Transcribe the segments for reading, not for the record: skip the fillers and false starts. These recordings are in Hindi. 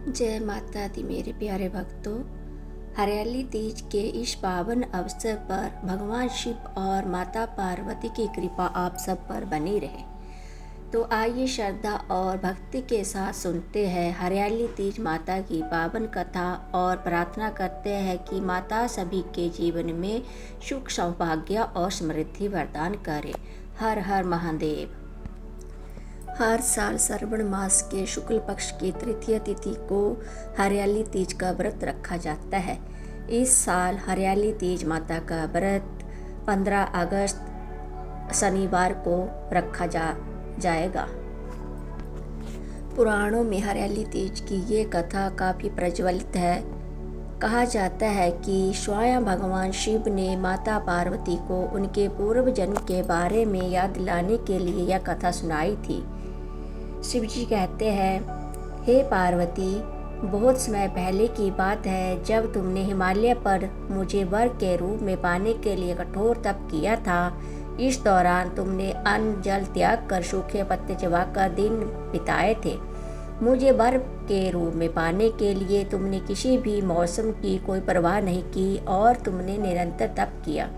जय माता दी मेरे प्यारे भक्तों। हरियाली तीज के इस पावन अवसर पर भगवान शिव और माता पार्वती की कृपा आप सब पर बनी रहे। तो आइए श्रद्धा और भक्ति के साथ सुनते हैं हरियाली तीज माता की पावन कथा और प्रार्थना करते हैं कि माता सभी के जीवन में सुख सौभाग्य और समृद्धि वरदान करे। हर हर महादेव। हर साल श्रावण मास के शुक्ल पक्ष की तृतीय तिथि को हरियाली तीज का व्रत रखा जाता है। इस साल हरियाली तीज माता का व्रत 15 अगस्त शनिवार को रखा जाएगा। पुराणों में हरियाली तीज की ये कथा काफ़ी प्रचलित है। कहा जाता है कि स्वयं भगवान शिव ने माता पार्वती को उनके पूर्व जन्म के बारे में याद दिलाने के लिए यह कथा सुनाई थी। शिव जी कहते हैं, हे पार्वती, बहुत समय पहले की बात है जब तुमने हिमालय पर मुझे वर के रूप में पाने के लिए कठोर तप किया था। इस दौरान तुमने अन्न जल त्याग कर सूखे पत्ते चबाकर दिन बिताए थे। मुझे वर के रूप में पाने के लिए तुमने किसी भी मौसम की कोई परवाह नहीं की और तुमने निरंतर तप किया।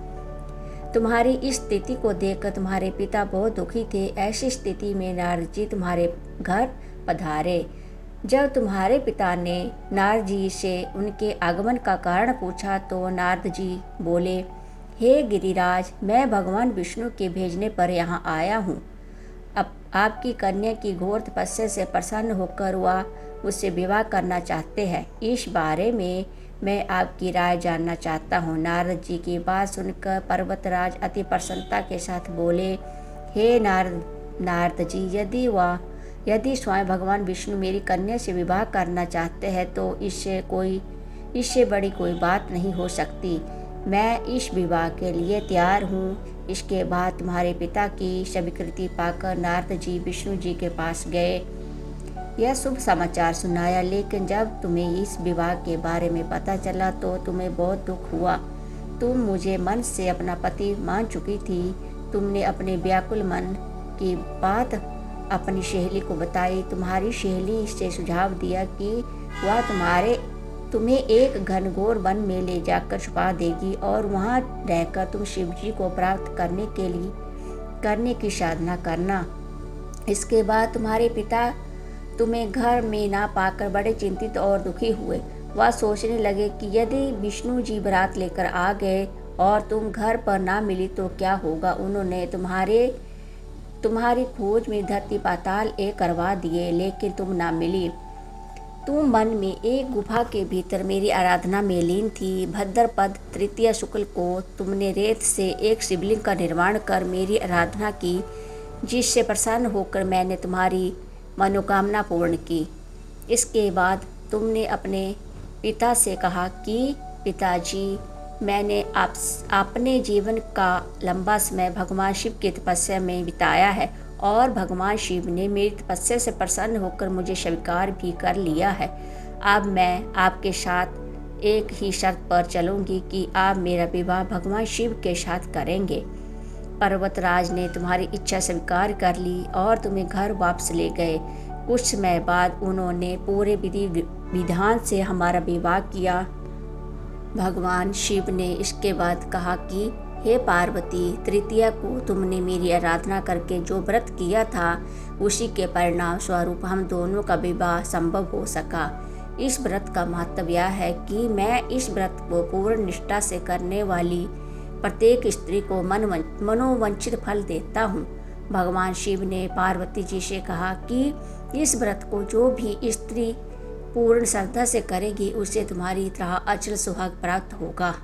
तुम्हारी इस स्थिति को देखकर तुम्हारे पिता बहुत दुखी थे। ऐसी स्थिति में नारद जी तुम्हारे घर पधारे। जब तुम्हारे पिता ने नारद जी से उनके आगमन का कारण पूछा तो नारद जी बोले, हे गिरिराज, मैं भगवान विष्णु के भेजने पर यहाँ आया हूँ। अब आपकी कन्या की घोर तपस्या से प्रसन्न होकर वह उससे विवाह करना चाहते हैं। इस बारे में मैं आपकी राय जानना चाहता हूँ। नारद जी की बात सुनकर पर्वतराज अति प्रसन्नता के साथ बोले, हे नारद जी, यदि स्वयं भगवान विष्णु मेरी कन्या से विवाह करना चाहते हैं तो इससे बड़ी कोई बात नहीं हो सकती। मैं इस विवाह के लिए तैयार हूँ। इसके बाद तुम्हारे पिता की स्वीकृति पाकर नारद जी विष्णु जी के पास गए। यह शुभ समाचार सुनाया, लेकिन जब तुम्हें इस विवाह के बारे में पता चला तो तुम्हें बहुत दुख हुआ। तुम मुझे मन से अपना पति मान चुकी थी। तुमने अपने व्याकुल मन की बात अपनी सहेली को बताई। तुम्हारी सहेली से सुझाव दिया कि वह तुम्हें एक घनघोर वन में ले जाकर छुपा देगी और वहां रहकर तुम शिव जी को प्राप्त करने की साधना करना। इसके बाद तुम्हारे पिता तुम्हें घर में ना पाकर बड़े चिंतित और दुखी हुए। वह सोचने लगे कि यदि विष्णु जी बारात लेकर आ गए और तुम घर पर ना मिली तो क्या होगा। उन्होंने तुम्हारी खोज में धरती पाताल एक करवा दिए, लेकिन तुम ना मिली। तुम मन में एक गुफा के भीतर मेरी आराधना में लीन थी। भद्रपद तृतीय शुक्ल को तुमने रेत से एक शिवलिंग का निर्माण कर मेरी आराधना की, जिससे प्रसन्न होकर मैंने तुम्हारी मनोकामना पूर्ण की। इसके बाद तुमने अपने पिता से कहा कि पिताजी, मैंने अपने जीवन का लंबा समय भगवान शिव की तपस्या में बिताया है और भगवान शिव ने मेरी तपस्या से प्रसन्न होकर मुझे स्वीकार भी कर लिया है। अब मैं आपके साथ एक ही शर्त पर चलूँगी कि आप मेरा विवाह भगवान शिव के साथ करेंगे। पर्वतराज ने तुम्हारी इच्छा स्वीकार कर ली और तुम्हें घर वापस ले गए। कुछ समय बाद उन्होंने पूरे विधि विधान से हमारा विवाह किया। भगवान शिव ने इसके बाद कहा कि हे पार्वती, तृतीया को तुमने मेरी आराधना करके जो व्रत किया था उसी के परिणाम स्वरूप हम दोनों का विवाह संभव हो सका। इस व्रत का महत्व यह है कि मैं इस व्रत को पूर्ण निष्ठा से करने वाली प्रत्येक स्त्री को मनोवांछित फल देता हूँ। भगवान शिव ने पार्वती जी से कहा कि इस व्रत को जो भी स्त्री पूर्ण श्रद्धा से करेगी उसे तुम्हारी तरह अचल सुहाग प्राप्त होगा।